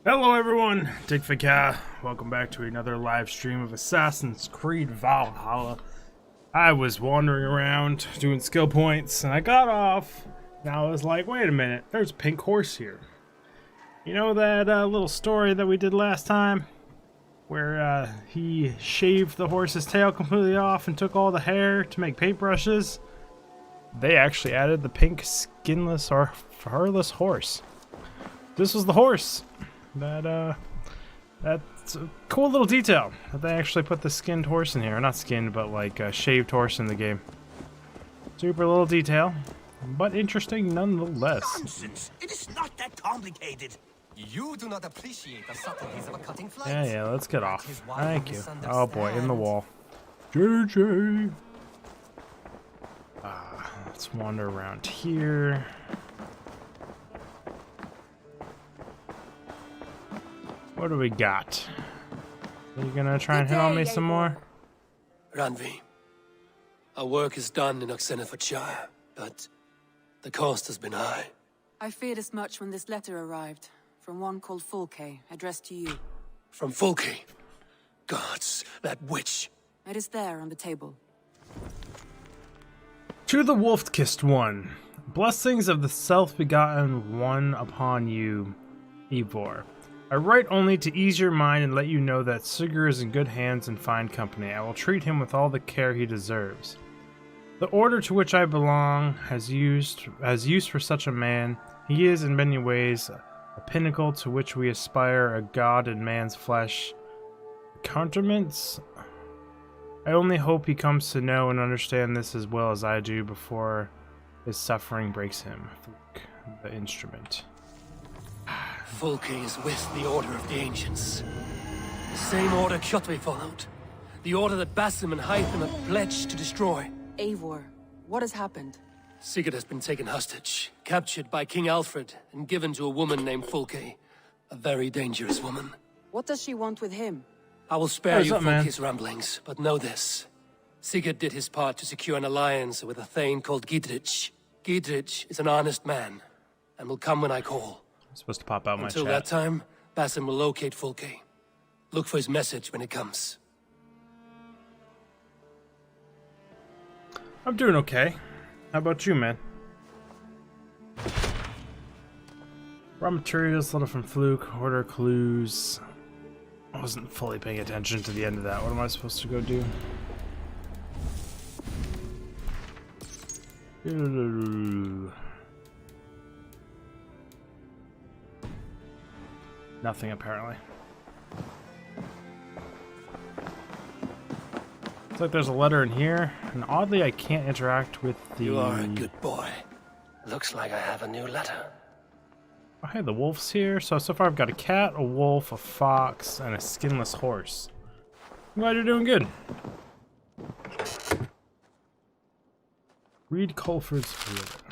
Hello everyone, EVGA. Welcome back to another live stream of Assassins Creed Valhalla. I was wandering around doing skill points and I got off. Now I was like, wait a minute, there's a pink horse here. You know that little story that we did last time? Where he shaved the horse's tail completely off and took all the hair to make paintbrushes? They actually added the pink skinless or furless horse. This was the horse. That's a cool little detail that they actually put the skinned horse in here. Not skinned, but like a shaved horse in the game. Super little detail, but interesting nonetheless. Nonsense! It is not that complicated. You do not appreciate the subtleties of a cutting flight. Yeah, let's get off. Thank you. Oh boy, in the wall. JJ! Let's wander around here. What do we got? Are you gonna try and hit on me some more? Randvi, our work is done in Oxenfordshire, but the cost has been high. I feared as much when this letter arrived, from one called Fulke, addressed to you. From Fulke? Gods, that witch. It is there on the table. To the wolf-kissed one, blessings of the self-begotten one upon you, Eivor. I write only to ease your mind and let you know that Sigurd is in good hands and fine company. I will treat him with all the care he deserves. The order to which I belong has use for such a man. He is in many ways a pinnacle to which we aspire, a god in man's flesh. Counterments? I only hope he comes to know and understand this as well as I do before his suffering breaks him. The instrument. Fulke is with the Order of the Ancients. The same order Kjotve followed. The order that Basim and Hytham have pledged to destroy. Eivor, what has happened? Sigurd has been taken hostage, captured by King Alfred, and given to a woman named Fulke. A very dangerous woman. What does she want with him? I will spare you man? Fulke's ramblings, but know this. Sigurd did his part to secure an alliance with a thane called Gidrich. Gidrich is an honest man, and will come when I call. Supposed to pop out my chat. Until that time, Basim will locate Fulke. Look for his message when it comes. I'm doing okay. How about you, man? Raw materials, little from Fluke, order clues. I wasn't fully paying attention to the end of that. What am I supposed to go do? Nothing, apparently. Looks like there's a letter in here, and oddly I can't interact with the... You are a good boy. Looks like I have a new letter. Oh, hey, the wolf's here. So far I've got a cat, a wolf, a fox, and a skinless horse. I'm glad you're doing good. Read Colford's letter.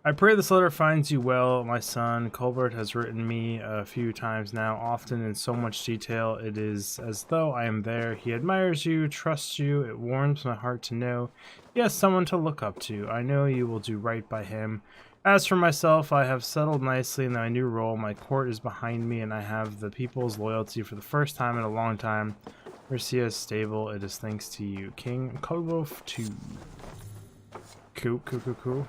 I pray this letter finds you well, my son. Colbert has written me a few times now, often in so much detail it is as though I am there. He admires you, trusts you, it warms my heart to know he has someone to look up to. I know you will do right by him. As for myself, I have settled nicely in my new role. My court is behind me, and I have the people's loyalty for the first time in a long time. Mercia is stable, it is thanks to you. King Kolrov 2. Cool.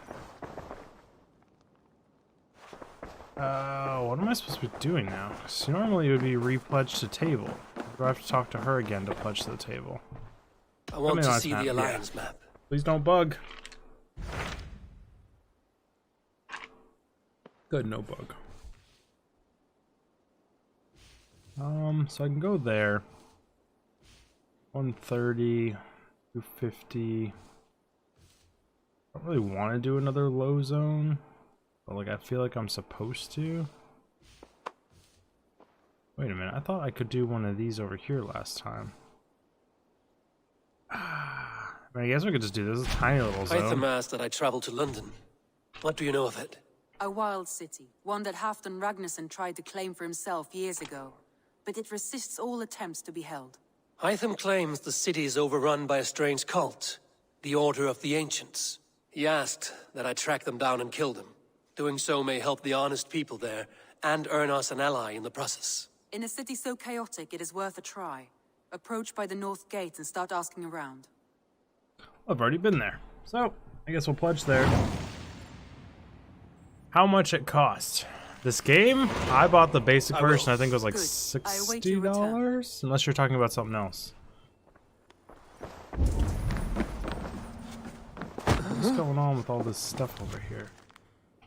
What am I supposed to be doing now? So normally it would be repledged to table. Do I have to talk to her again to pledge to the table? I want to see the Alliance map. Please don't bug. Good, no bug. So I can go there. 130, 250. I don't really want to do another low zone. But like I feel like I'm supposed to. Wait a minute, I thought I could do one of these over here last time. I guess we could just do this. It's a tiny little zone. Hytham asked that I travel to London. What do you know of it? A wild city, one that Halfdan Ragnarsson tried to claim for himself years ago. But it resists all attempts to be held. Hytham claims the city is overrun by a strange cult, the Order of the Ancients. He asked that I track them down and kill them. Doing so may help the honest people there, and earn us an ally in the process. In a city so chaotic, it is worth a try. Approach by the north gate and start asking around. I've already been there, so I guess we'll pledge there. How much it cost? This game? I bought the basic version. I think it was like $60, unless you're talking about something else. What's going on with all this stuff over here?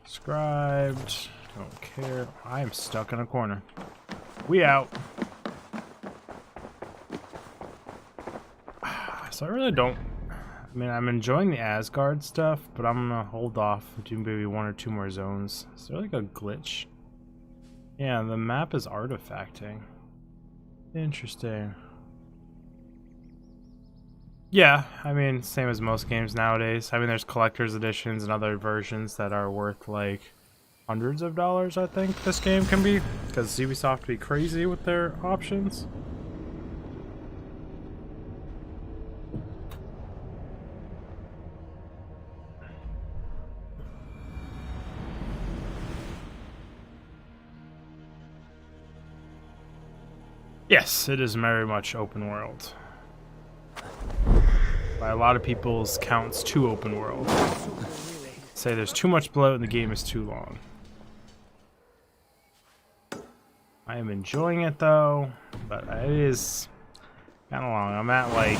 Scribed. Don't care. I am stuck in a corner. We out. So I really don't. I mean, I'm enjoying the Asgard stuff, but I'm gonna hold off and do maybe 1 or 2 more zones. Is there like a glitch? Yeah, the map is artifacting. Interesting. Yeah, I mean, same as most games nowadays. I mean, there's collector's editions and other versions that are worth like hundreds of dollars, I think this game can be, because Ubisoft be crazy with their options. Yes, it is very much open world. By a lot of people's counts, too open world. Say there's too much bloat and the game is too long. I am enjoying it though, but it is kind of long. I'm at like,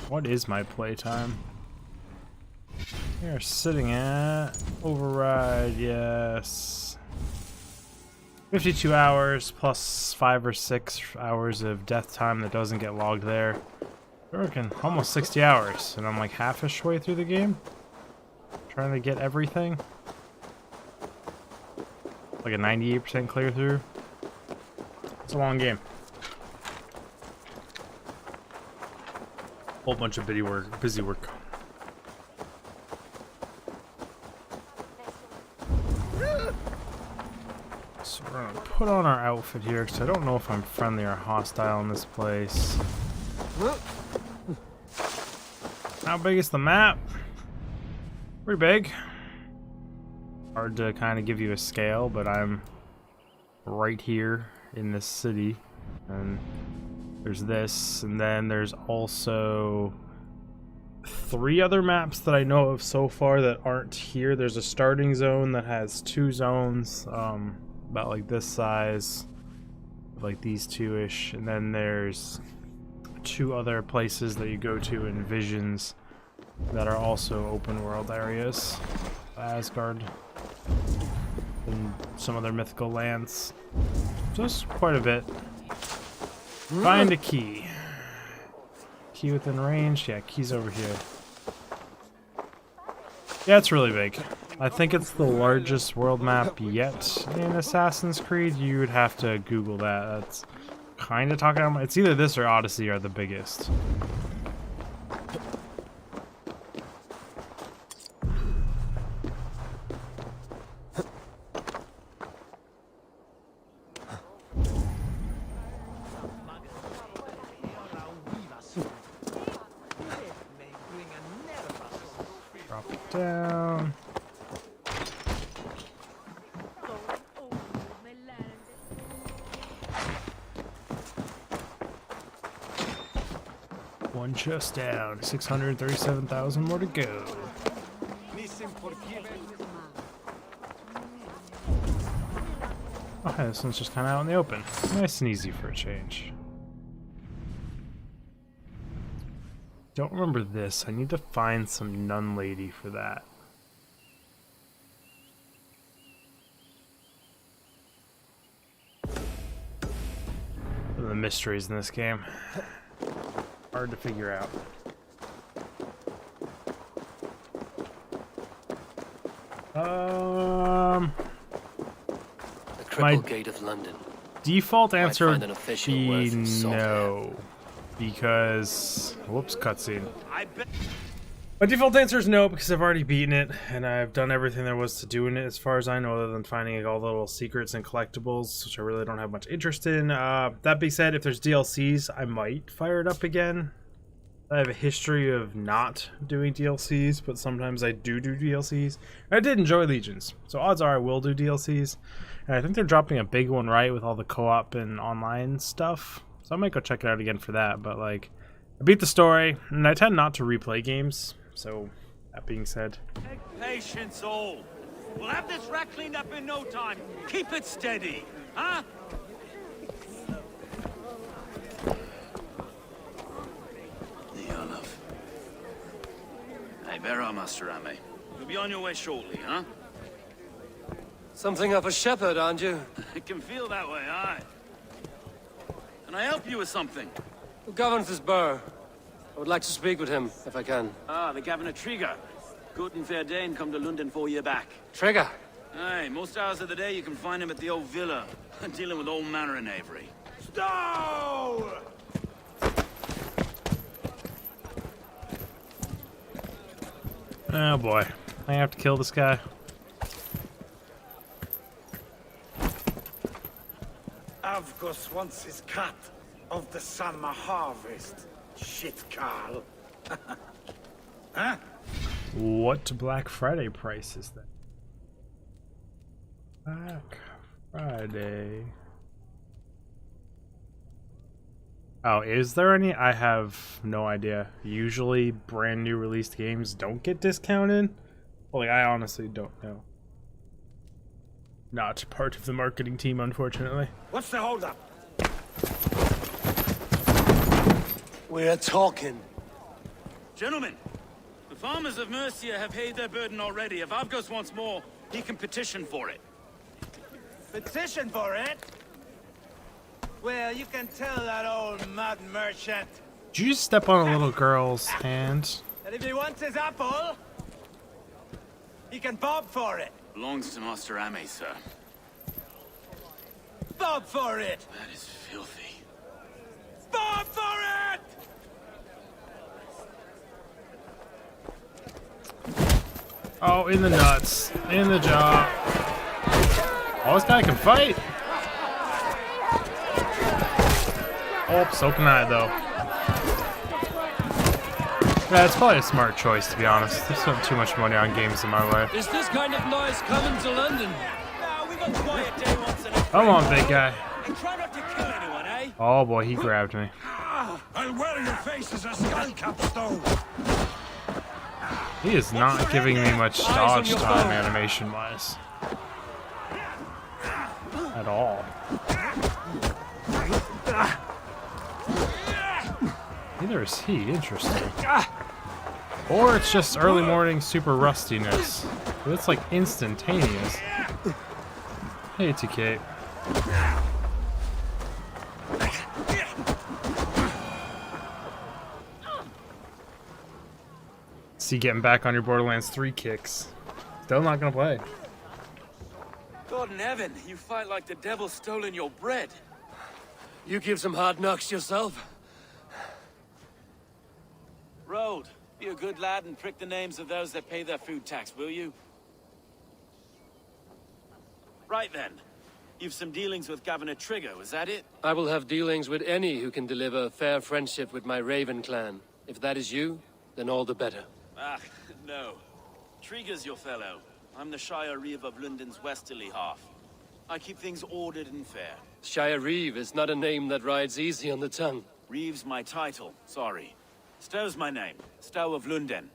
what is my playtime? We are sitting at override, yes. 52 hours plus 5 or 6 hours of death time that doesn't get logged there. I reckon almost 60 hours, and I'm like half-ish way through the game. Trying to get everything. Like a 98% clear through. It's a long game. Whole bunch of busy work. So we're gonna put on our outfit here, because I don't know if I'm friendly or hostile in this place. How big is the map? Pretty big. Hard to kind of give you a scale, but I'm right here in this city. And there's this, and then there's also 3 other maps that I know of so far that aren't here. There's a starting zone that has 2 zones, about like this size, like these 2-ish, and then there's 2 other places that you go to in Visions that are also open world areas. Asgard and some other mythical lands. Just quite a bit. Find a key. Key within range? Yeah, key's over here. Yeah, it's really big. I think it's the largest world map yet in Assassin's Creed. You would have to Google that. That's kind of talking about. It's either this or Odyssey are the biggest. Drop it down. One chest down, 637,000 more to go. Okay, this one's just kind of out in the open. Nice and easy for a change. Don't remember this. I need to find some nun lady for that. What are the mysteries in this game? Hard to figure out. The crippled gate of London. Default answer would be no. no, because whoops, cutscene. My default answer is no, because I've already beaten it and I've done everything there was to do in it, as far as I know, other than finding all the little secrets and collectibles, which I really don't have much interest in. That being said, if there's DLCs, I might fire it up again. I have a history of not doing DLCs, but sometimes I do DLCs. I did enjoy Legions, so odds are I will do DLCs. And I think they're dropping a big one, right, with all the co-op and online stuff. So I might go check it out again for that. But like, I beat the story, and I tend not to replay games. So that being said, Take patience, all. We'll have this rack cleaned up in no time. Keep it steady, huh? Hey, where are Master Ame? You'll be on your way shortly, huh? Something of a shepherd, aren't you? It can feel that way, aye. Can I help you with something? Who governs this burr? I would like to speak with him, if I can. Ah, the Governor Trigger. Good and fair Dane come to London 4 year back. Trigger! Aye, most hours of the day you can find him at the old villa, dealing with all manner of knavery. Stow! oh boy, I have to kill this guy. Avgos wants his cut of the summer harvest. Shit, Carl. Huh? What Black Friday price is that? Black Friday. Oh, is there any? I have no idea. Usually brand new released games don't get discounted. Well, like, I honestly don't know. Not part of the marketing team, unfortunately. What's the holdup? We're talking. Gentlemen, the farmers of Mercia have paid their burden already. If Avgos wants more, he can petition for it. Petition for it? Well, you can tell that old mud merchant Did you just step on a little girl's hand? that if he wants his apple, he can bob for it. Belongs to Master Ame, sir. Bob for it! That is filthy. Bob for it! Oh, in the nuts. In the jaw. Oh, this guy can fight. Oh, so can I, though. Yeah, it's probably a smart choice, to be honest. I've spent too much money on games in my life. Is this kind of noise coming to London? Now, we got quiet day once in a Come on, big guy. and try not to kill anyone, eh? Oh boy, he grabbed me. I'll wear your face as a skull capstone. He is not giving me much dodge time animation-wise. At all. Neither is he. Interesting. Or it's just early morning super rustiness. But it's like instantaneous. Hey, TK. See, getting back on your Borderlands 3 kicks. Still not gonna play. God in heaven, you fight like the devil stolen your bread. You give some hard knocks yourself? Road, be a good lad and prick the names of those that pay their food tax, will you? Right then. You've some dealings with Governor Trigger, is that it? I will have dealings with any who can deliver fair friendship with my Raven clan. If that is you, then all the better. Ah, no. Trigger's your fellow. I'm the Shire Reeve of London's westerly half. I keep things ordered and fair. Shire Reeve is not a name that rides easy on the tongue. Reeve's my title, sorry. Stow's my name. Stow of London.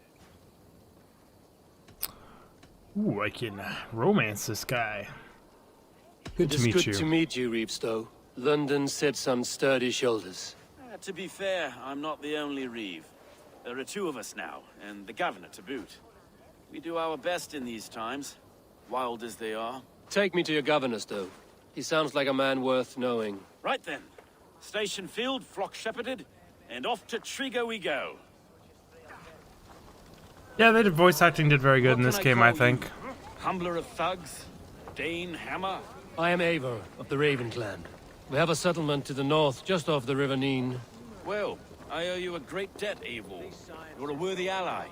Ooh, I can romance this guy. Good to It's meet good you. to meet you, Reeve Stow. London sits on sturdy shoulders. To be fair, I'm not the only Reeve. There are two of us now, and the Governor to boot. We do our best in these times, wild as they are. Take me to your governor, Stow. He sounds like a man worth knowing. Right then. Station filled, flock shepherded, and off to Trigger we go. Yeah, they did voice acting did very good in What this can game, call I think. you? Humbler of thugs? Dane Hammer? I am Eivor, of the Raven clan. We have a settlement to the north, just off the River Neen. Well, I owe you a great debt, Eivor. You're a worthy ally.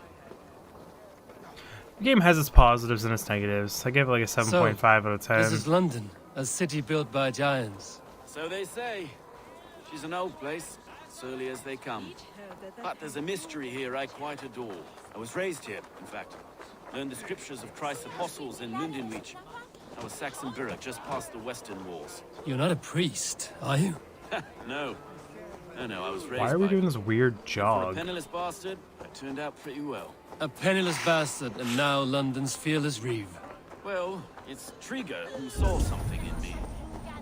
The game has its positives and its negatives. I gave it like a 7.5 out of 10. This is London, a city built by giants. So they say. She's an old place. early as they come. But there's a mystery here I quite adore. I was raised here, in fact. Learned the scriptures of Christ's apostles in Londinium. I was Saxon Borough, just past the western walls. You're not a priest, are you? No. No, I was raised Why are we by- doing this weird For a jog? penniless bastard, I turned out pretty well. A penniless bastard, and now London's fearless reeve. Well, it's Trigger who saw something in me.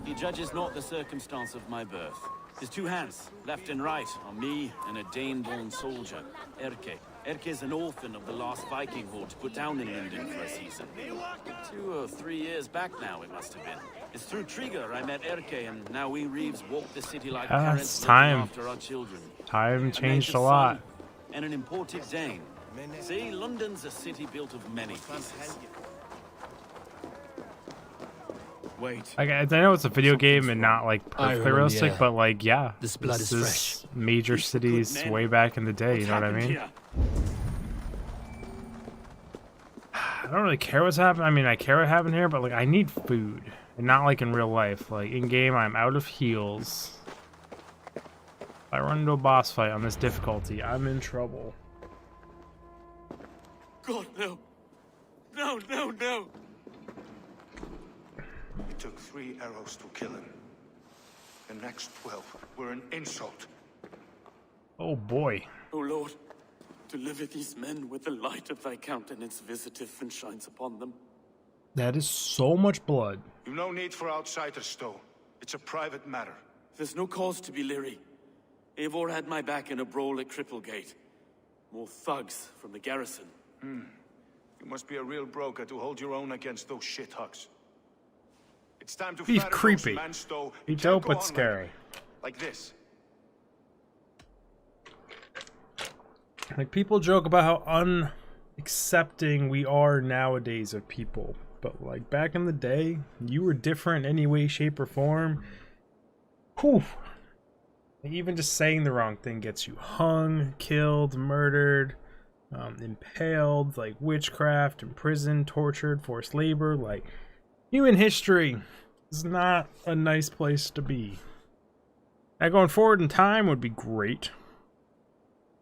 He judges not the circumstance of my birth. His two hands, left and right, are me and a Dane-born soldier, Erke. Erke is an orphan of the last Viking horde put down in London for a season. 2 or 3 years back now, it must have been. It's through Trigger I met Erke, and now we Reeves walk the city like Ah, parents it's looking time. after our children. Time A changed native a lot. son and an imported Dane. See, London's a city built of many pieces. Wait. Like, I know it's a video game and not like perfectly Ireland, realistic, yeah. but like, yeah, This blood is fresh. major These are good cities men. way back in the day. You know what I happened mean? here? I don't really care what's happening. I mean, I care what happened here, but like, I need food, and not like in real life. Like in game, I'm out of heals. If I run into a boss fight on this difficulty, I'm in trouble. God, no. No, no, no. It took 3 arrows to kill him. The next 12 were an insult. Oh boy. O Lord, deliver these men with the light of thy countenance visiteth and shines upon them. That is so much blood. You've no need for outsiders, Stowe. It's a private matter. There's no cause to be leery. Eivor had my back in a brawl at Cripplegate. More thugs from the garrison. You must be a real broker to hold your own against those shithugs. It's time to Be flatter those creepy. men, Stowe. Be You can't dope go but on scary. like this. Like, people joke about how unaccepting we are nowadays of people, but like back in the day, you were different in any way, shape, or form. Whew. Like, even just saying the wrong thing gets you hung, killed, murdered, impaled, like witchcraft, imprisoned, tortured, forced labor. Like, human history is not a nice place to be. Now, going forward in time would be great.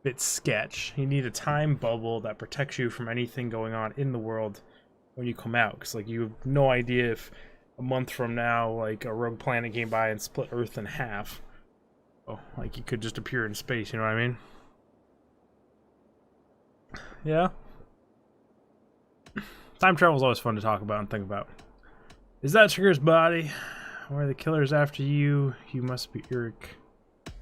Bit sketch. You need a time bubble that protects you from anything going on in the world when you come out, because like you have no idea if a month from now like a rogue planet came by and split Earth in half. Oh, like you could just appear in space, you know what I mean? Yeah. Time travel is always fun to talk about and think about. Is that Trigger's body? Where the killer's after you? You must be Eric.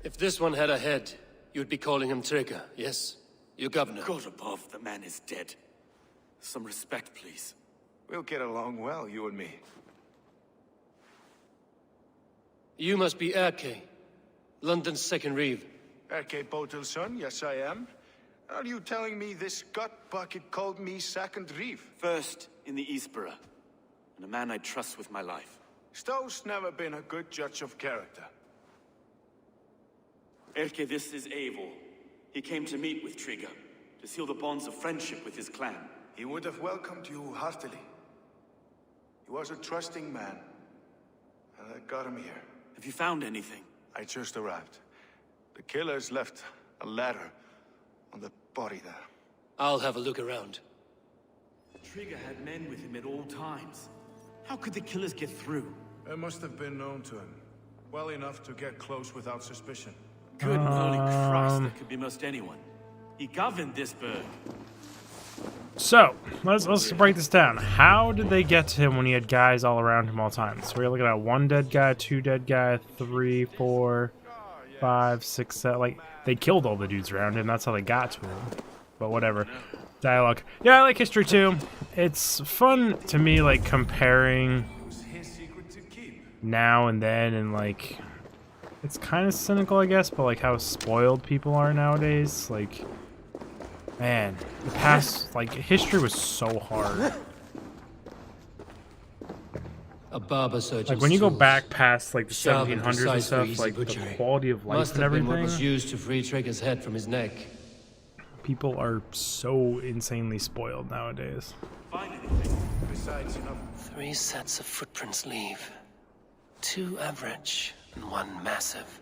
If this one had a head, you'd be calling him Trigger, yes? Your governor. God above, the man is dead. Some respect, please. We'll get along well, you and me. You must be Erke, London's second reeve. Erke Bodilsburg, yes I am. Are you telling me this gut bucket called me second reeve? First in the Eastborough, and a man I trust with my life. Stowe's never been a good judge of character. Erke, this is Eivor. He came to meet with Trigger, to seal the bonds of friendship with his clan. He would have welcomed you heartily. He was a trusting man, and I got him here. Have you found anything? I just arrived. The killers left a ladder on the body there. I'll have a look around. Trigger had men with him at all times. How could the killers get through? It must have been known to him. Well enough to get close without suspicion. Good holy Christ, that could be most anyone. He governed this burg. So, let's break this down. How did they get to him when he had guys all around him all the time? So we're looking at 1 dead guy, 2 dead guy, 3, 4, 5, 6, 7. Like, they killed all the dudes around him. That's how they got to him. But whatever. Dialogue. Yeah, I like history too. It's fun to me, like, comparing now and then, and like, it's kind of cynical, I guess, but like how spoiled people are nowadays. Like, man, the past, like, history was so hard. A barber surgeon's Like, when you go tools. back past, like, the Sharp and 1700s and precise for stuff, easy like, the butchery. quality of life Must and have been what was everything, used to free Trigger's head from his neck. people are so insanely spoiled nowadays. Besides, enough 3 sets of footprints leave. 2 average and 1 massive.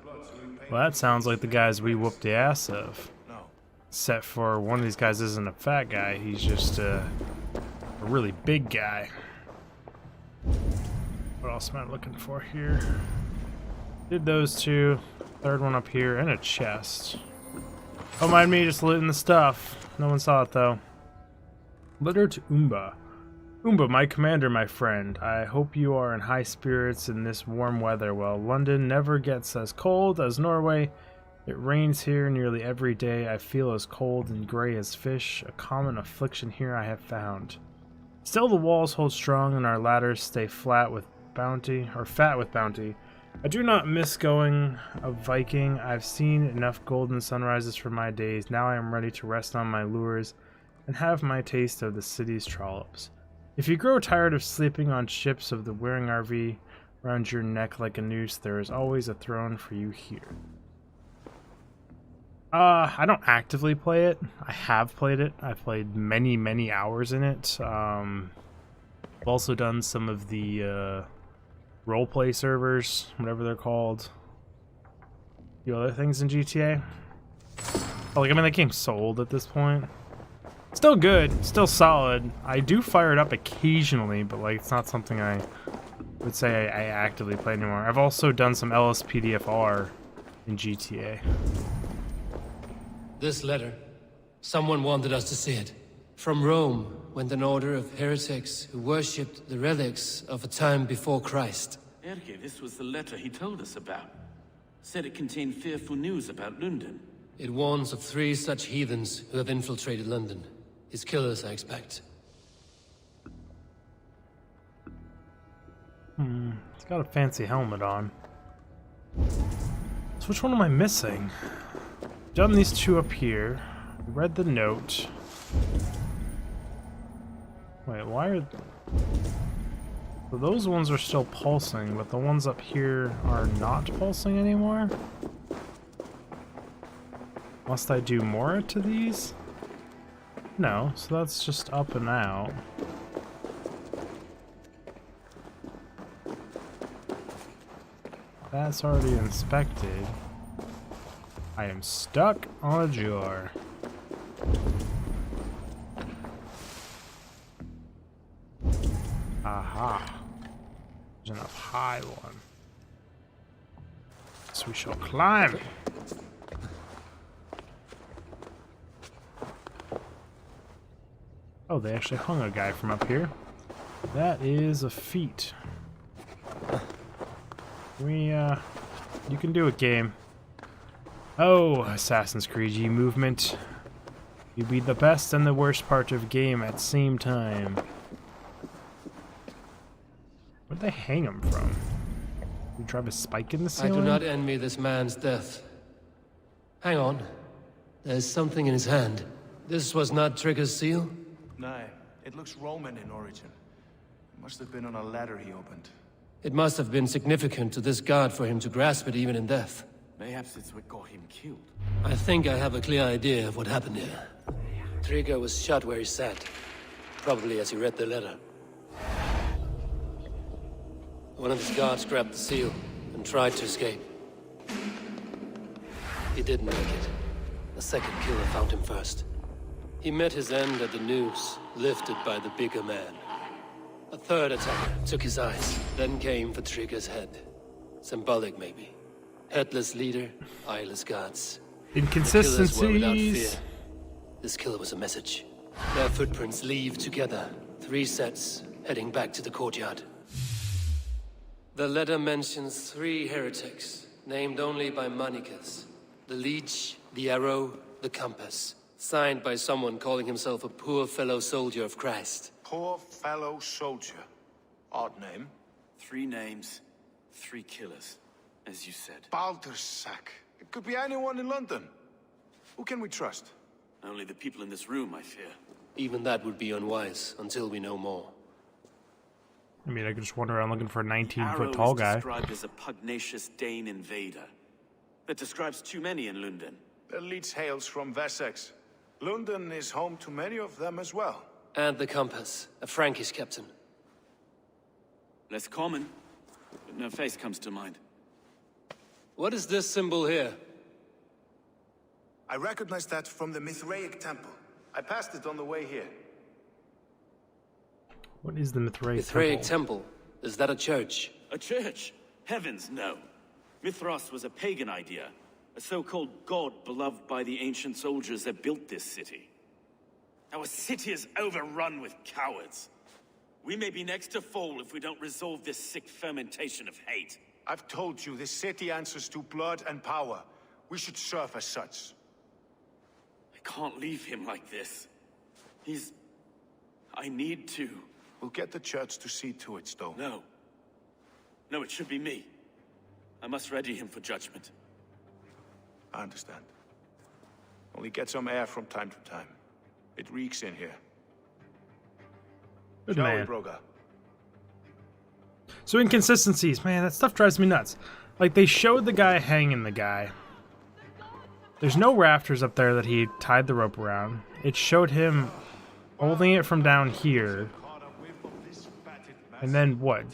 blood to repay Well, that sounds like the guys we whooped the ass of. No. Except for one of these guys isn't a fat guy, he's just a really big guy. What else am I looking for here? Did those two. Third one up here, and a chest. Don't mind me just looting the stuff. No one saw it though. Letter to Umba. Umba, my commander, my friend. I hope you are in high spirits in this warm weather. Well, London never gets as cold as Norway. It rains here nearly every day. I feel as cold and gray as fish. A common affliction here I have found. Still the walls hold strong and our ladders stay flat with bounty, or fat with bounty. I do not miss going a Viking. I've seen enough golden sunrises for my days. Now I am ready to rest on my lures and have my taste of the city's trollops. If you grow tired of sleeping on ships of the wearing RV around your neck like a noose, there is always a throne for you here. I don't actively play it. I have played it. I've played many hours in it. I've also done some of the roleplay servers, whatever they're called. A few other things in GTA. But like, I mean, that game's sold at this point. Still good, still solid. I do fire it up occasionally, but like, it's not something I would say I actively play anymore. I've also done some LSPDFR in GTA. This letter. Someone wanted us to see it. From Rome went an order of heretics who worshipped the relics of a time before Christ. Erke, this was the letter he told us about. Said it contained fearful news about London. It warns of 3 such heathens who have infiltrated London. His killers, I expect. It's got a fancy helmet on. So which one am I missing? Done these 2 up here. Read the note. Wait, why are... So those ones are still pulsing, but the ones up here are not pulsing anymore? Must I do more to these? No, so that's just up and out. That's already inspected. I am stuck on a jar. Aha. There's enough high one. So we shall climb. Oh, they actually hung a guy from up here. That is a feat. You can do it, game. Oh, Assassin's Creed G movement. You be the best and the worst part of game at same time. Where'd they hang him from? You drive a spike in the ceiling? I do not envy this man's death. Hang on. There's something in his hand. This was not Trigger's seal? No, it looks Roman in origin. It must have been on a ladder he opened. It must have been significant to this god for him to grasp it even in death. Mayhaps it's what got him killed. I think I have a clear idea of what happened here. Trigger was shot where he sat. Probably as he read the letter. One of his guards grabbed the seal and tried to escape. He didn't make it. A second killer found him first. He met his end at the noose, lifted by the bigger man. A third attacker took his eyes, then came for Trigger's head. Symbolic, maybe. Headless leader, eyeless guards. Inconsistencies. The killers were without fear. This killer was a message. Their footprints leave together. 3 sets, heading back to the courtyard. The letter mentions 3 heretics, named only by monikers. The Leech, the Arrow, the Compass. Signed by someone calling himself a poor fellow soldier of Christ. Poor fellow soldier. Odd name. 3 names, 3 killers, as you said. Baldersack. It could be anyone in London. Who can we trust? Only the people in this room, I fear. Even that would be unwise, until we know more. I mean, I could just wander around looking for a 19-foot Arrow tall is guy. described as a pugnacious Dane invader. That describes too many in London. The Leech hails from Wessex. London is home to many of them as well. And the Compass, a Frankish captain. Less common, but no face comes to mind. What is this symbol here? I recognize that from the Mithraic temple. I passed it on the way here. What is the Mithraic Mithraic temple? temple. Is that a church? A church? Heavens, no. Mithras was a pagan idea. A so-called god beloved by the ancient soldiers that built this city. Our city is overrun with cowards. We may be next to fall if we don't resolve this sick fermentation of hate. I've told you, this city answers to blood and power. We should serve as such. I can't leave him like this. I need to. We'll get the church to see to it, Stowe. No. No, it should be me. I must ready him for judgment. I understand. Only get some air from time to time. It reeks in here. Good Shall man. we, Broga? So inconsistencies, man, that stuff drives me nuts. Like, they showed the guy hanging the guy. There's no rafters up there that he tied the rope around. It showed him holding it from down here. And then what?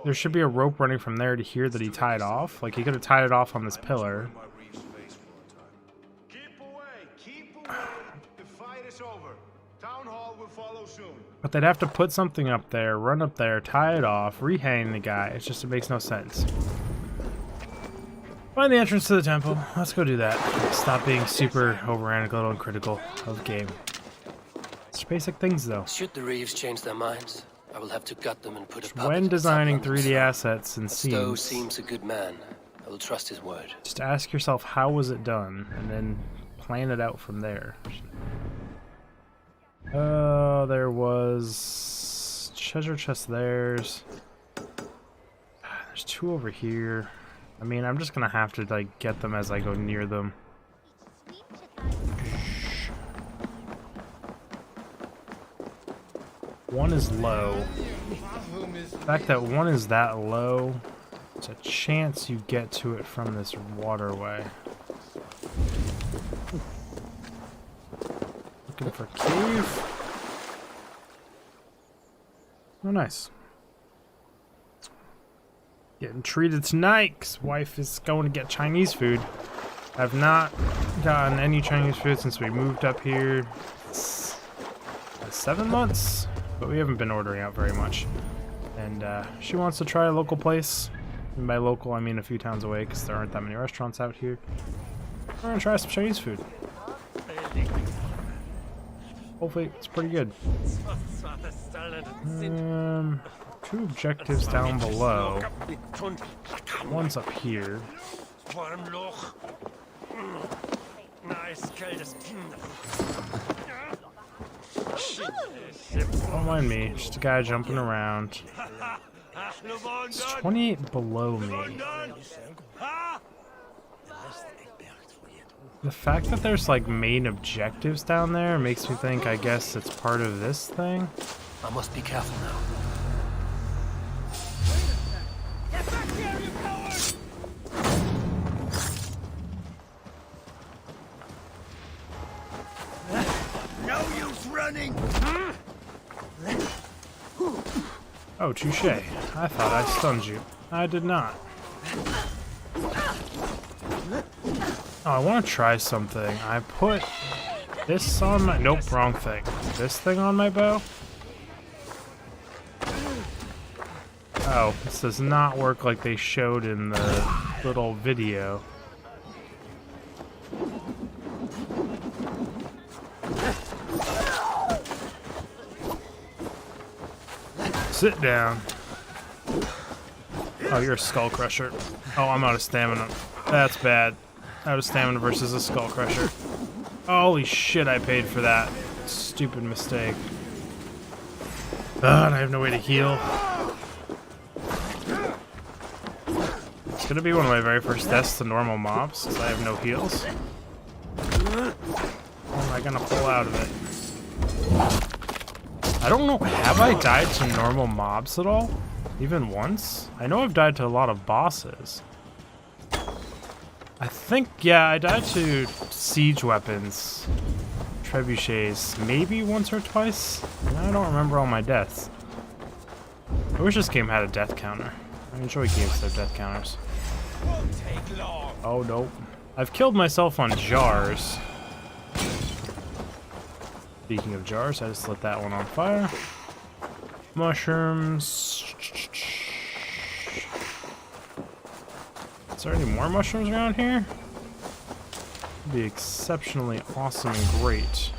There should be a rope running from there to here that he tied off. Like, he could have tied it off on this pillar. Keep away! Keep away! The fight is over. Town hall will follow soon. But they'd have to put something up there, run up there, tie it off, rehang the guy. It's just, it makes no sense. Find the entrance to the temple. Let's go do that. Stop being super over-analytical and critical of the game. It's basic things, though. Should the Reeves change their minds, I will have to gut them and put a puppet When on designing top of 3D them. assets and Stowe scenes, seems a good man. I will trust his word. just ask yourself, how was it done? And then plan it out from there. There was treasure chest there's 2 over here. I mean, I'm just gonna have to like get them as I go near them. One is low. The fact that one is that low, there's a chance you get to it from this waterway. Looking for cave. Oh, nice. Getting treated tonight because wife is going to get Chinese food. I've not gotten any Chinese food since we moved up here. It's 7 months, but we haven't been ordering out very much. And she wants to try a local place. And by local, I mean a few towns away because there aren't that many restaurants out here. We're going to try some Chinese food. Hopefully it's pretty good. 2 objectives down below. One's up here. Don't mind me, just a guy jumping around. It's 28 below me. The fact that there's like main objectives down there makes me think, I guess it's part of this thing. I must be careful now. Get back here, you coward! No use running! Oh, touche. I thought I stunned you. I did not. Oh, I want to try something. I put this on my... Nope, wrong thing. This thing on my bow? Oh, this does not work like they showed in the little video. Sit down. Oh, you're a skull crusher. Oh, I'm out of stamina. That's bad. Out of stamina versus a skull crusher. Holy shit, I paid for that. Stupid mistake. And I have no way to heal. It's gonna be one of my very first deaths to normal mobs, because I have no heals. How am I gonna pull out of it? I don't know, have I died to normal mobs at all? Even once? I know I've died to a lot of bosses. I think, yeah, I died to siege weapons. Trebuchets, maybe once or twice? I don't remember all my deaths. I wish this game had a death counter. I enjoy games that have death counters. Won't take long. Oh, nope. I've killed myself on jars. Speaking of jars, I just lit that one on fire. Mushrooms. Is there any more mushrooms around here? Would be exceptionally awesome and great.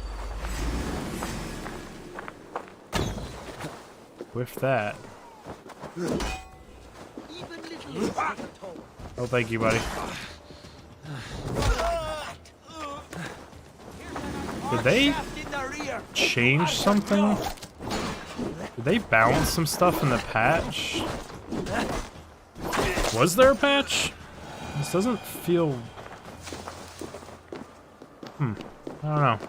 With that. Oh, thank you, buddy. Did they change something? Did they balance some stuff in the patch? Was there a patch? This doesn't feel... I don't know. I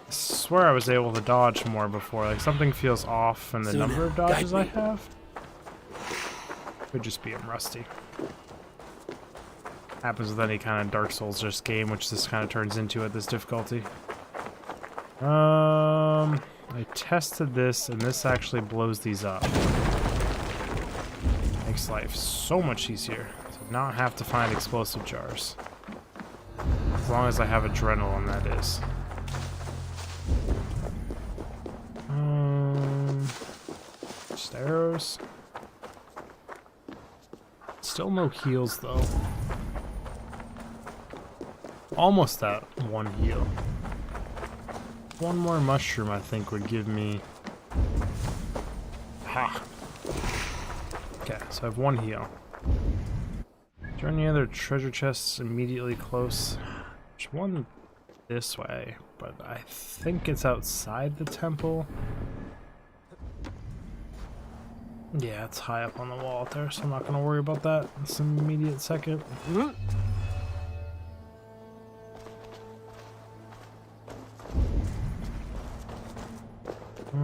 swear I was able to dodge more before. Like, something feels off in the number of dodges I have. Could just be I'm rusty. Happens with any kind of Dark Souls just game, which this kind of turns into at this difficulty. I tested this, and this actually blows these up. Makes life so much easier to not have to find explosive jars. As long as I have adrenaline, that is. Just arrows. Still no heals, though. Almost at one heal. One more mushroom, I think, would give me... Ha! Okay, so I have one heal. Is there any other treasure chests immediately close? There's one this way, but I think it's outside the temple. Yeah, it's high up on the wall out there, so I'm not going to worry about that in this immediate second. I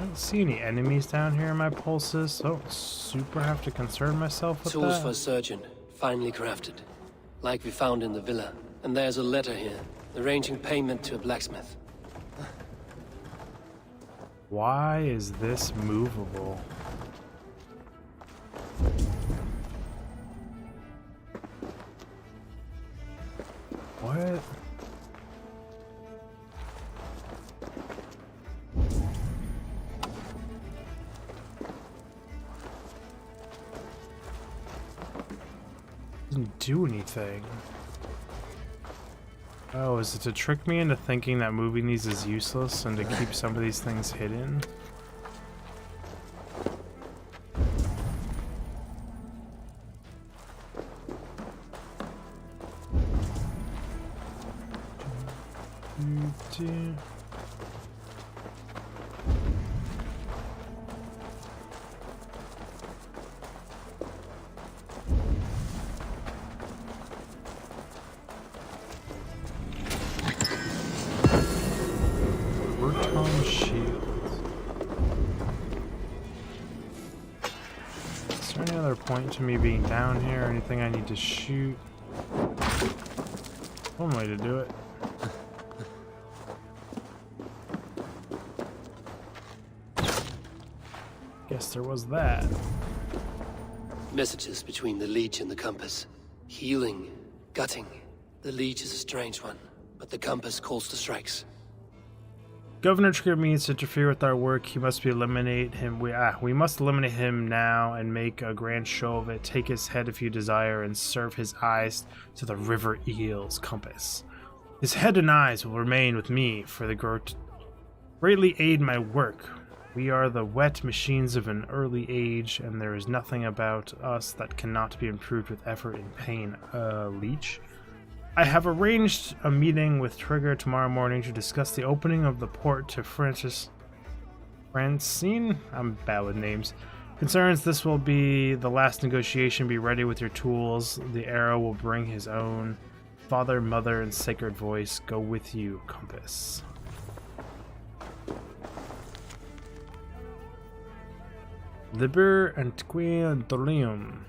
don't see any enemies down here in my pulses, so I don't super have to concern myself with Tools that. for a surgeon, finely crafted. Like we found in the villa. And there's a letter here, arranging payment to a blacksmith. Why is this movable? What? Doesn't do anything. Oh, is it to trick me into thinking that moving these is useless and to keep some of these things hidden? Point to me being down here, anything I need to shoot. One way to do it. Guess there was that. Messages between the Leech and the Compass. Healing, gutting. The Leech is a strange one, but the Compass calls to strikes. Governor Trigger means to interfere with our work. He must be eliminate him. We must eliminate him now and make a grand show of it. Take his head if you desire, and serve his eyes to the river eel's compass. His head and eyes will remain with me for the greatly aid my work. We are the wet machines of an early age, and there is nothing about us that cannot be improved with effort and pain. Leech? I have arranged a meeting with Trigger tomorrow morning to discuss the opening of the port to Francine? I'm bad with names. Concerns this will be the last negotiation. Be ready with your tools. The arrow will bring his own. Father, mother, and sacred voice go with you, Compass. Liber Antiquia Dolium.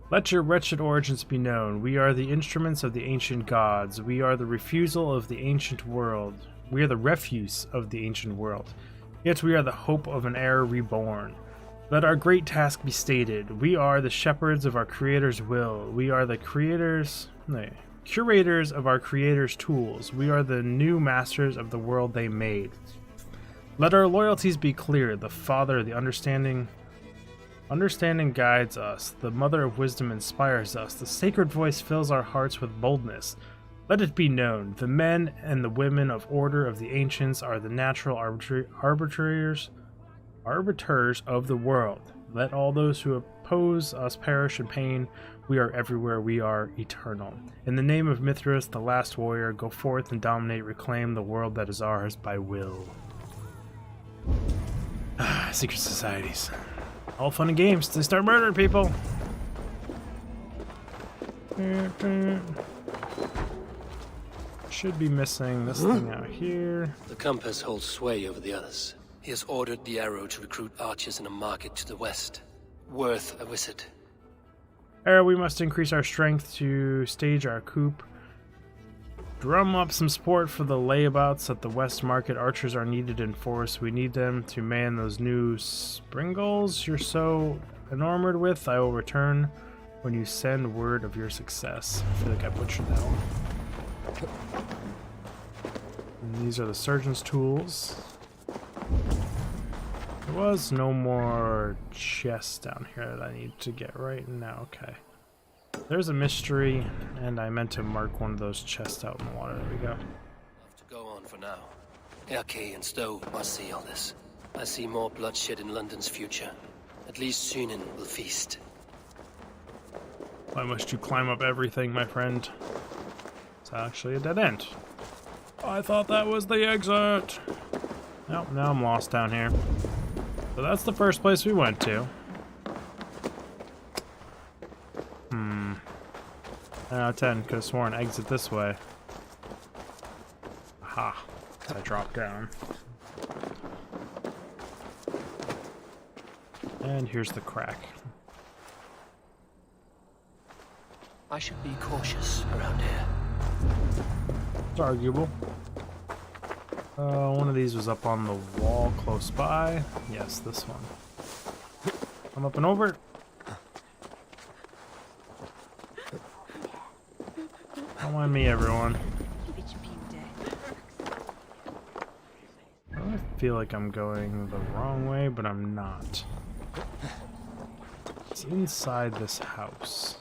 Let your wretched origins be known. We are the instruments of the ancient gods. We are the refusal of the ancient world. We are the refuse of the ancient world. Yet we are the hope of an era reborn. Let our great task be stated. We are the shepherds of our Creator's will. We are the curators of our Creator's tools. We are the new masters of the world they made. Let our loyalties be clear. The Father, the understanding guides us. The Mother of Wisdom inspires us. The sacred voice fills our hearts with boldness. Let it be known. The men and the women of order of the ancients are the natural arbiters of the world. Let all those who oppose us perish in pain. We are everywhere. We are eternal. In the name of Mithras, the last warrior, go forth and dominate, reclaim the world that is ours by will. Secret societies. All fun and games. They start murdering people. Should be missing this thing out here. The compass holds sway over the others. He has ordered the arrow to recruit archers in a market to the west. Worth a visit. Arrow, we must increase our strength to stage our coup. Drum up some support for the layabouts at the west market. Archers are needed in force. We need them to man those new springles you're so enamored with. I will return when you send word of your success. I feel like I butchered that one. And these are the surgeon's tools. There was no more chests down here that I need to get right now. Okay. There's a mystery, and I meant to mark one of those chests out in the water. There we go. I have to go on for now. Erke and Stowe must see all this. I see more bloodshed in London's future. At least Sunan will feast. Why must you climb up everything, my friend? It's actually a dead end. I thought that was the exit. Nope, now I'm lost down here. So that's the first place we went to. 10 out of 10, could have sworn exit this way. Aha, I dropped down. And here's the crack. I should be cautious around here. It's arguable. One of these was up on the wall close by. Yes, this one. I'm up and over. Don't mind me, everyone. I feel like I'm going the wrong way, but I'm not. It's inside this house.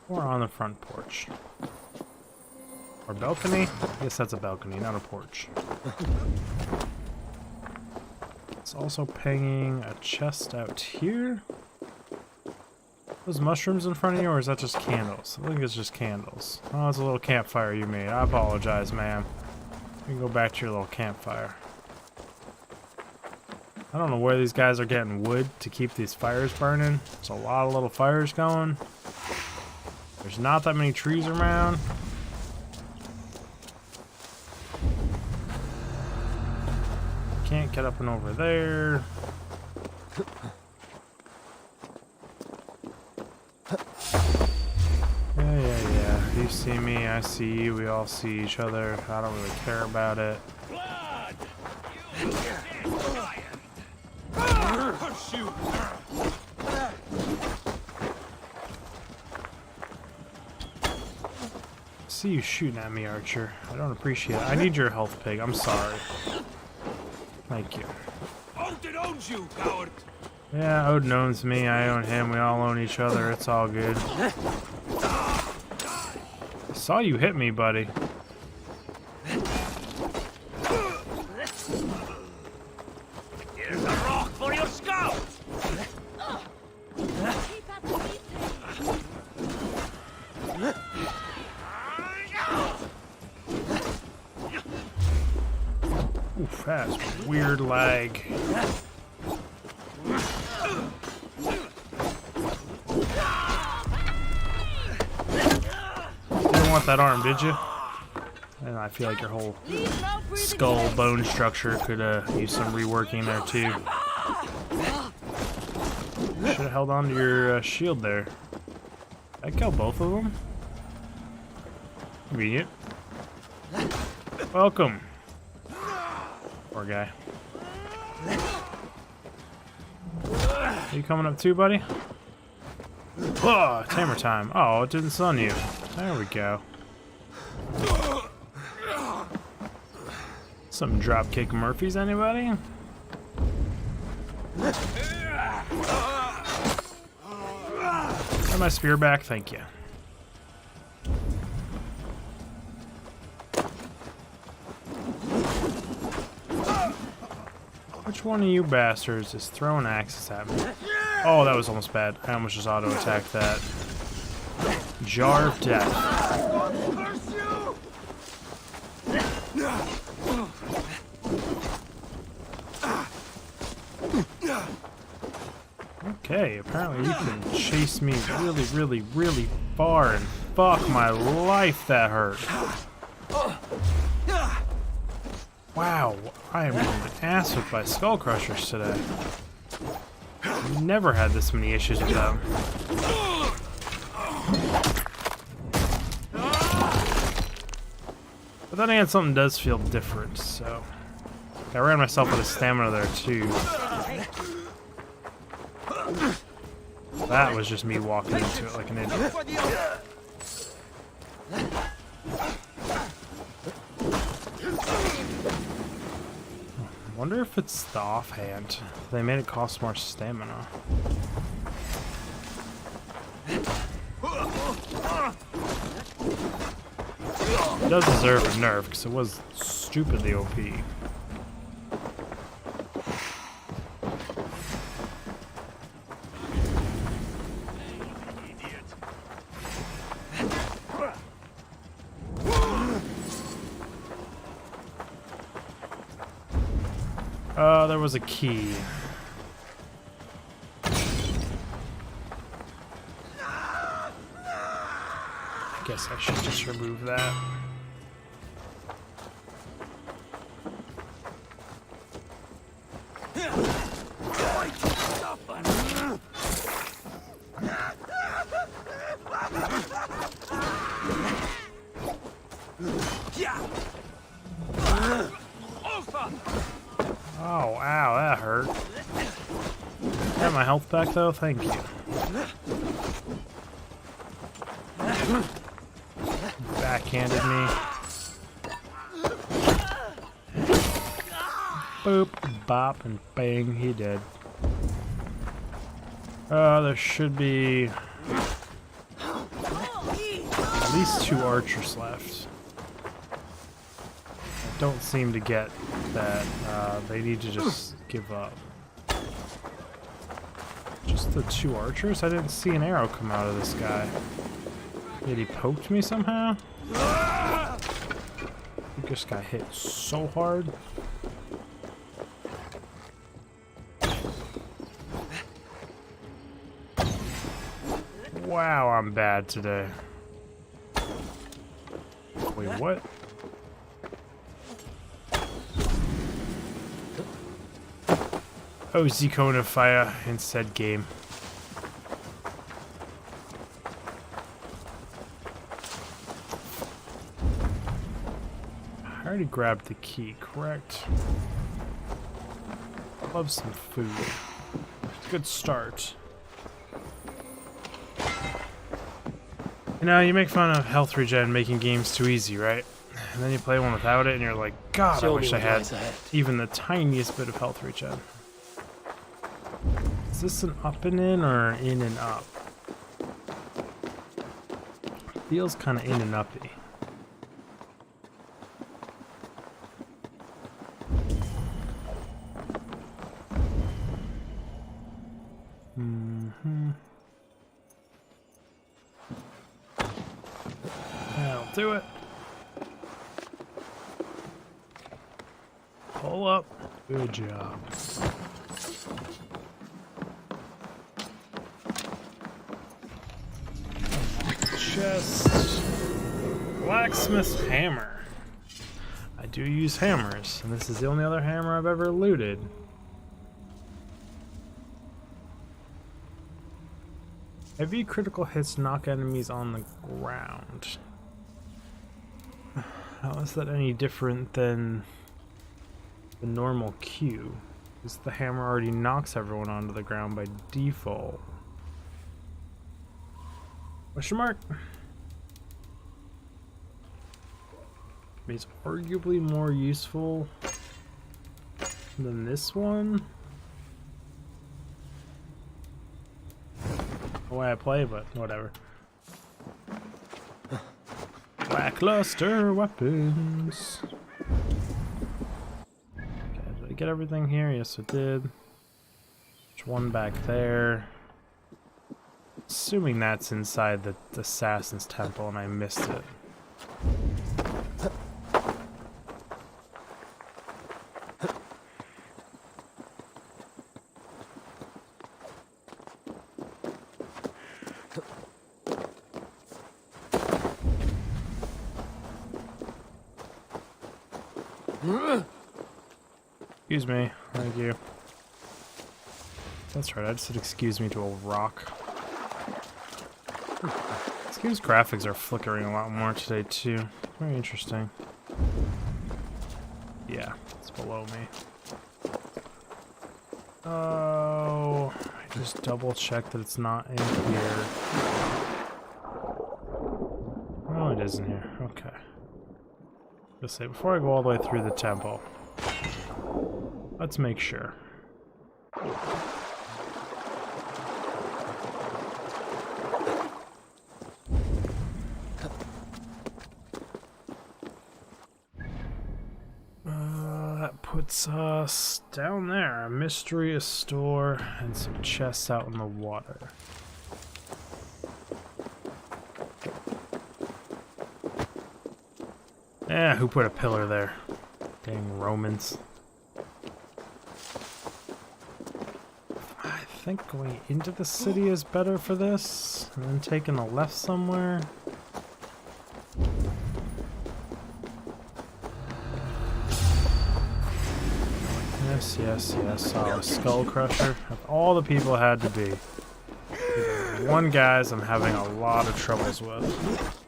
Or on the front porch. Or balcony? I guess that's a balcony, not a porch. It's also pinging a chest out here. Those mushrooms in front of you, or is that just candles? I think it's just candles. Oh, it's a little campfire you made. I apologize, ma'am. You can go back to your little campfire. I don't know where these guys are getting wood to keep these fires burning. There's a lot of little fires going. There's not that many trees around. Can't get up and over there. Yeah. You see me, I see you, we all see each other. I don't really care about it. Blood! Shoot! See you shooting at me, Archer. I don't appreciate it. I need your health, pig. I'm sorry. Thank you. Odin owns you, coward! Yeah, Odin owns me. I own him. We all own each other. It's all good. I saw you hit me, buddy. Here's a rock for your skull! Oof, that's weird lag. Didn't want that arm, did you? And I feel like your whole skull bone structure could use some reworking there too. Should have held on to your shield there. I killed both of them. Convenient. Welcome. Poor guy. Are you coming up too, buddy? Oh, tamer time. Oh, it didn't stun you. There we go. Some dropkick Murphys, anybody? Got my spear back, thank you. Which one of you bastards is throwing axes at me? Oh, that was almost bad. I almost just auto-attacked that. Jar of Death. Okay, apparently you can chase me really, really, really far and fuck my life, that hurt. Wow, I am getting ass whipped by skull crushers today. I've never had this many issues with them. But then again, something does feel different, so... I ran myself out of stamina there, too. That was just me walking into it like an idiot. Wonder if it's the offhand. They made it cost more stamina. It does deserve a nerf because it was stupidly OP. There was a key. I guess I should just remove that. Oh, ow, that hurt. Got my health back though, thank you. Backhanded me. Boop, bop, and bang, he did. There should be at least 2 archers left. I don't seem to get that. They need to just give up. Just the 2 archers? I didn't see an arrow come out of this guy. Yet he poked me somehow? I just got hit so hard. Wow, I'm bad today. Wait, what? Oh, Cone of Fire instead game. I already grabbed the key, correct? Love some food. Good start. You know, you make fun of health regen making games too easy, right? And then you play one without it and you're like, God, I wish I had even the tiniest bit of health regen. Is this an up and in or an in and up? Feels kind of in and uppy. That'll do it. Pull up. Good job. Chest. Blacksmith's hammer. I do use hammers, and this is the only other hammer I've ever looted. Heavy critical hits knock enemies on the ground. How is that any different than the normal Q? Because the hammer already knocks everyone onto the ground by default. Question mark? It's arguably more useful than this one. The way I play, but whatever. Lackluster weapons. Okay, did I get everything here? Yes, I did. There's one back there. Assuming that's inside the Assassin's Temple and I missed it. Excuse me, thank you. That's right, I just said excuse me to a rock. This game's graphics are flickering a lot more today too. Very interesting. Yeah, it's below me. Oh, I just double checked that it's not in here. Oh, it is in here. Okay. Let's say before I go all the way through the temple, let's make sure. That puts us down there. A mystery, a store, and some chests out in the water. Yeah, who put a pillar there? Dang Romans. I think going into the city is better for this, and then taking a left somewhere. Yes, yes, yes. Oh, a skull crusher. Of all the people it had to be. One guy's I'm having a lot of troubles with.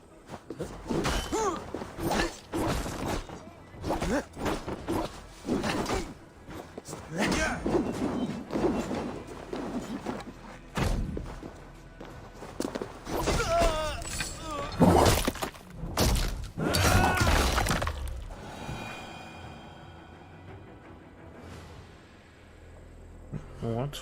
What?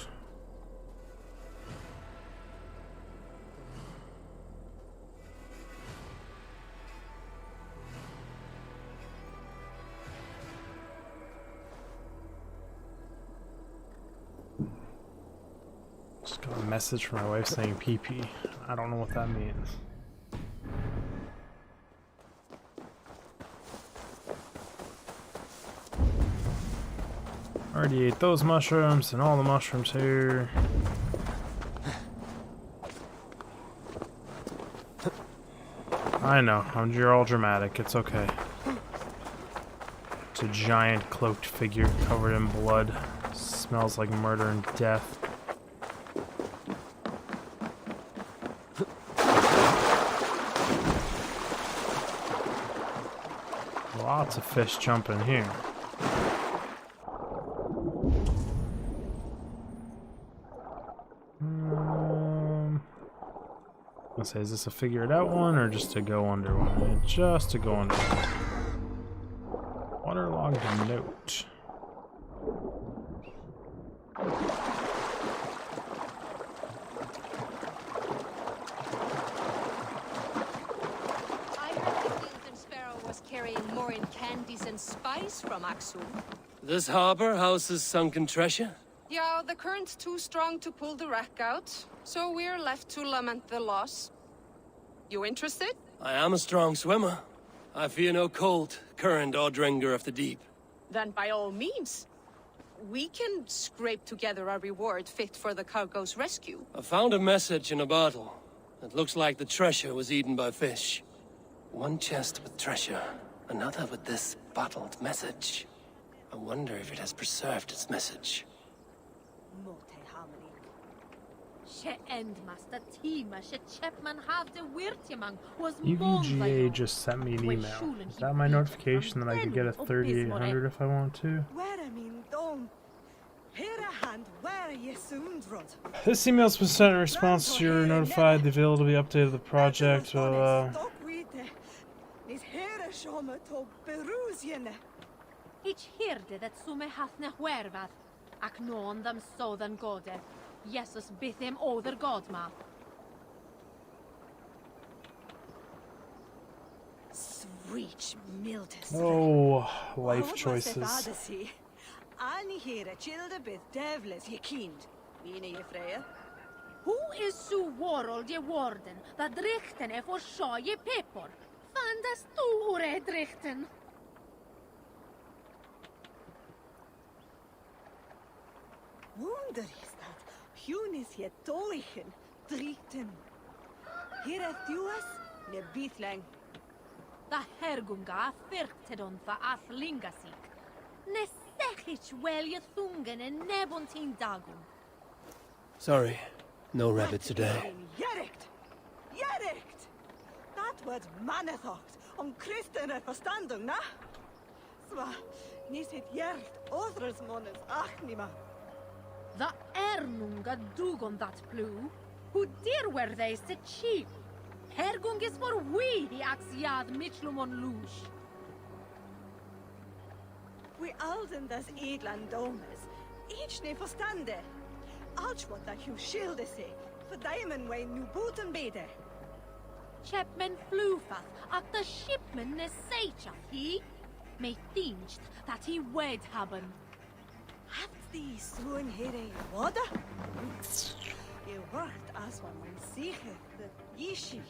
Just got a message from my wife saying PP. I don't know what that means. Already ate those mushrooms and all the mushrooms here. I know, you're all dramatic, it's okay. It's a giant cloaked figure covered in blood. Smells like murder and death. Lots of fish jumping here. Let's say, is this a figure it out one or just to go under one? Just to go under one. Waterlogged note. I heard the Gilded Sparrow was carrying more in candies and spice from Aksum. This harbor houses sunken treasure? Yeah, the current's too strong to pull the wreck out, so we're left to lament the loss. You interested? I am a strong swimmer. I fear no cold, current, or dringer of the deep. Then by all means. We can scrape together a reward fit for the cargo's rescue. I found a message in a bottle. It looks like the treasure was eaten by fish. One chest with treasure, another with this bottled message. I wonder if it has preserved its message. EVGA just sent me an email. Is that my notification that I could get a 3800 if I want to? This email's been sent in response to your notified the availability update of the project. Ich hörde that sume hath ne huervad, ac non them southern gode. Jesus byth him other god ma. Sweet Miltus. Oh, life choices. Annie here a childe byth devlis ye kind. Mine ye Freya? Who is so world ye warden that drichten e for shaw ye paper? Fandas store drichten. Wonder is dat Hunis je toichen drichten. Hier a thuas ne bithlang. Da hergunga firktedon va athlingasik. Ne sechich wel ye thungen en nebontin dagum. Sorry, no rabbit today. Jerekt! Jerekt! Dat wordt mannethocht om christenen verstandung, na? Zwa, nis het jert others monnes achnima. The ernunga dugon that plu. Who dear were they sit cheap? Hergung is for we, he axiad Mitchlumon lush. We alden das edlan domes. Each ne verstande. Als wat dat you schilde se. Verdaimen we nu boten bede. Chapman flufath, at the shipman ne seichaf he. Me thinked that he wed haben. Habt die soon here water? Je wordt as van mijn ziege, de yishi.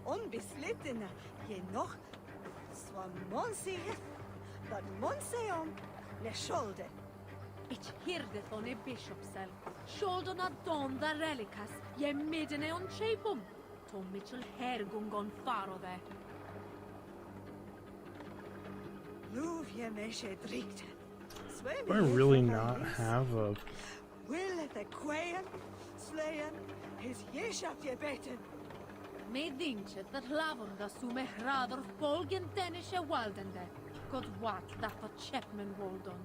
Onbeslittene, je nog zwan monsige, dat monseon le scholde. Ich hirde von e bishopsel. Scholde na don da relicas, je middene on chapum. Tom Mitchell hergung on farode. Luv je meshe drikte. Do I really not have a... Will it the quain, slayen, his yeshap je beten. Me dinchet that lavunda sume rather folgen denische waldende. God wat that for Chapman Waldon.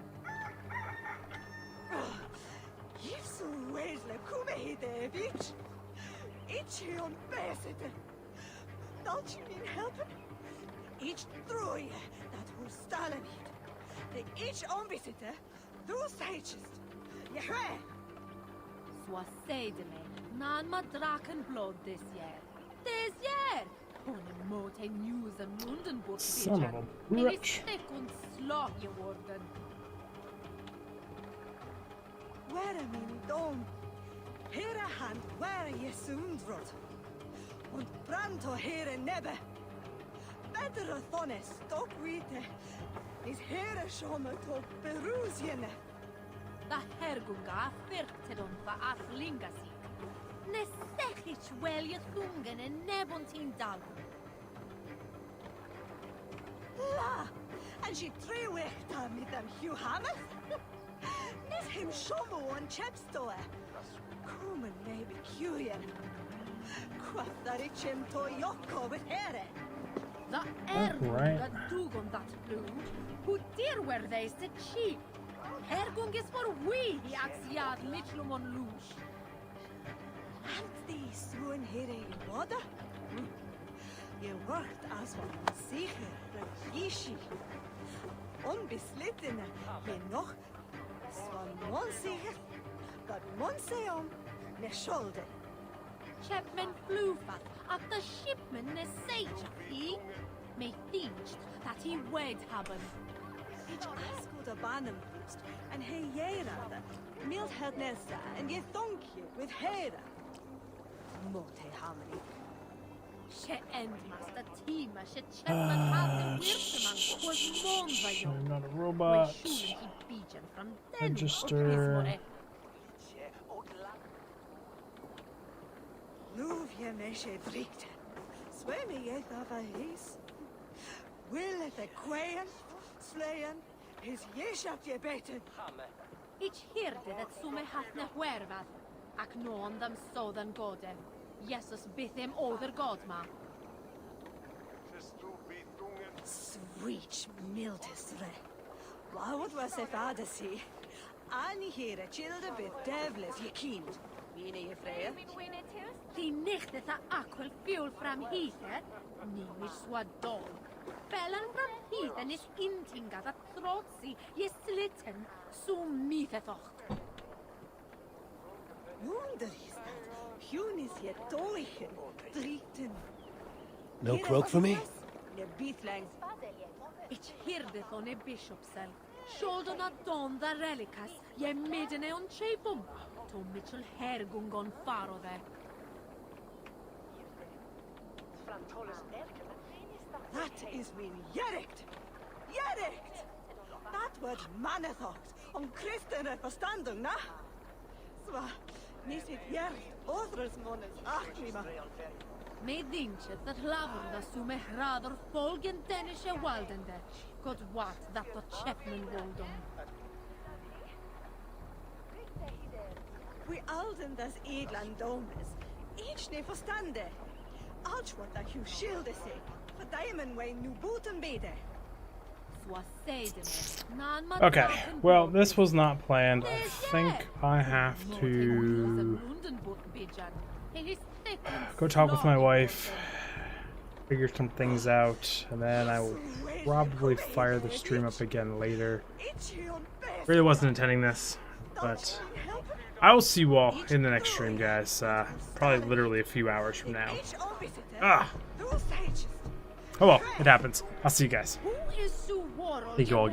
If so weesle kume hide bitch. Ich on besete. Don't you need helpen? Ich troje dat hoe stallen niet. De ich onbesitte, du seichest. Je hör. Swa seide me, nan ma draken blood this year. This year! Hone mote news and Lundenburg Son of a bitch. bitch. Stick und slag je worden. Where min dom. Here hand where je sundrot. Und branto here nebbe. Better thonne stock wite. Is here schomme to berusjene. Da hergunga firktedon va athlingasik. Ne sechich wel je thungen en nebontin dagum. La! And she threw wechta mit dem Hugh Hammeth? Nis him shomo on chepstoe. Kumen maybe curien. Quatharichem to yoko with here. The ergunga dugon that blue. Who dear were they sit cheap? Hergung is for we, he axiad Mitchlumon lush. Habt die soon here water? Je wordt as van sicher, de yishi. Onbeslittene, je nog, swan monsicher, dat monseon, ne scholde. Chapman flufa, at the shipman ne sage he. Me thinked that he wed haben. Ich asko de banen boost, en he jera, mild het nessa, en je thonkje with hera. Mote hamani. She endmaster tima, she Chapman had the Wirteman was known by you. I'm not a robot. Register. Luv je meshe drikte. Swemme je thava his. Will it the quain, slayen, his yeshap je beten. Ich hörde that sume hath ne huervad. Ac non them southern godem. Jesus bythim other god ma. Sweet Mildisre. What was if Adasi? Annie here a childe bit devlis je kind. Mine je freya? Die nichte tha aquel fuel from hither. Nimir swadol. Fellan from hither is intinga that trotsi je slitten. So mithetocht. Wonder is that. Hune is je toichen. Drieten. No croak for me? Ne beatlang. Ich hirdeth on a bishop cell. Shoulder not don the relicas. Je midden on chapum. To Mitchell hergung on faro there. That is min Jericht. Jericht! That word manethocht. Christen verstandung, na? Zwa, nis it Jericht. Others mones achlima. Med inche that lavunda sume hrader folgen denische waldende. God what that the Chapman woldom. We alden das Egland domes. Each ne verstande. Alch wat dat you schilde sig. For diamond way nu booten bede. Okay, well, this was not planned. I think I have to go talk with my wife, figure some things out, and then I will probably fire the stream up again later. Really wasn't intending this, but I will see you all in the next stream, guys. Probably literally a few hours from now. Ah. Oh well, it happens. I'll see you guys. Thank you all again.